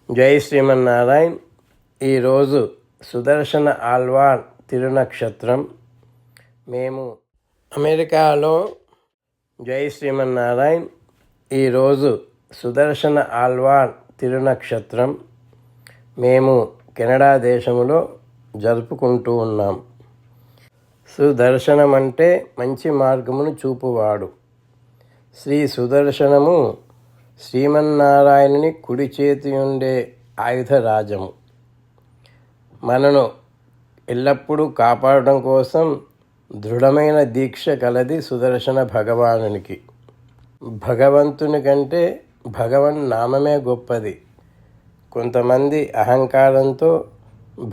జై శ్రీమన్నారాయణ్. ఈరోజు సుదర్శన ఆళ్వార్ తిరునక్షత్రం. మేము అమెరికాలో జై శ్రీమన్నారాయణ్. ఈరోజు సుదర్శన ఆళ్వార్ తిరునక్షత్రం. మేము కెనడా దేశంలో జరుపుకుంటూ ఉన్నాం. సుదర్శనం అంటే మంచి మార్గమును చూపువాడు. శ్రీ సుదర్శనము శ్రీమన్నారాయణుని కుడి చేతి ఉండే ఆయుధరాజము. మనను ఎల్లప్పుడూ కాపాడడం కోసం దృఢమైన దీక్ష కలది సుదర్శన భగవానునికి. భగవంతుని కంటే భగవన్ నామమే గొప్పది. కొంతమంది అహంకారంతో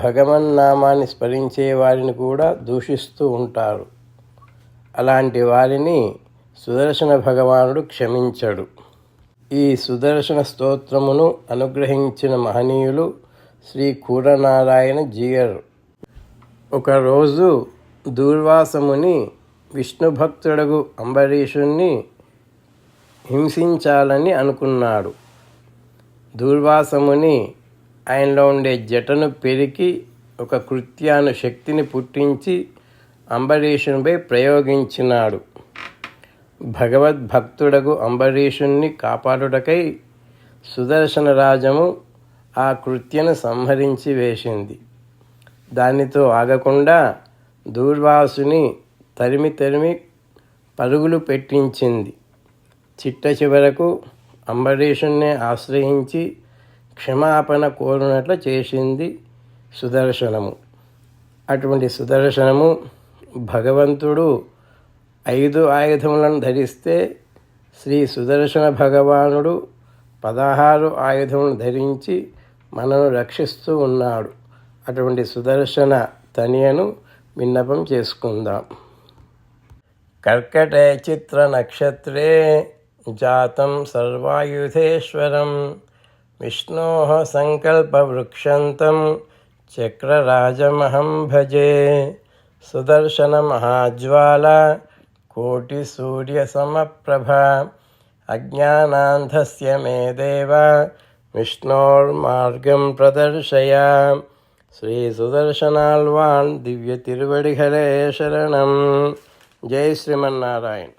భగవన్నామాన్ని స్మరించే వారిని కూడా దూషిస్తూ ఉంటారు. అలాంటి వారిని సుదర్శన భగవానుడు క్షమించడు. ఈ సుదర్శన స్తోత్రమును అనుగ్రహించిన మహనీయులు శ్రీ కూరనారాయణ జీయర్. ఒకరోజు దూర్వాసముని విష్ణు భక్తుడగు అంబరీషుణ్ణి హింసించాలని అనుకున్నాడు. దూర్వాసముని ఆయనలో ఉండే జటను పెరికి ఒక కృత్యాను శక్తిని పుట్టించి అంబరీషునిపై ప్రయోగించినాడు. భగవద్భక్తుడగు అంబరీషుణ్ణి కాపాడుటకై సుదర్శన రాజము ఆ కృత్యను సంహరించి వేసింది. దానితో ఆగకుండా దూర్వాసుని తరిమి పరుగులు పెట్టించింది. చిట్ట చివరకు అంబరీషుణ్ణి ఆశ్రయించి క్షమాపణ కోరినట్లు చేసింది సుదర్శనము. అటువంటి సుదర్శనము భగవంతుడు 5 ఆయుధములను ధరిస్తే శ్రీ సుదర్శన భగవానుడు 16 ఆయుధములను ధరించి మనను రక్షిస్తూ ఉన్నాడు. అటువంటి సుదర్శన తనియను విన్నపం చేసుకుందాం. కర్కటే చిత్ర నక్షత్రే జాతం సర్వాయుధేశ్వరం విష్ణోః సంకల్పవృక్షంతం చక్రరాజమహం భజే. సుదర్శన మహాజ్వాల కోటి సూర్య సమప్రభ అజ్ఞానాంధస్య మే దేవ విష్ణోర్మార్గం ప్రదర్శయ. శ్రీ సుదర్శనాళ్వాన్ దివ్య తిరువడిగలే శరణం. జై శ్రీమన్నారాయణ.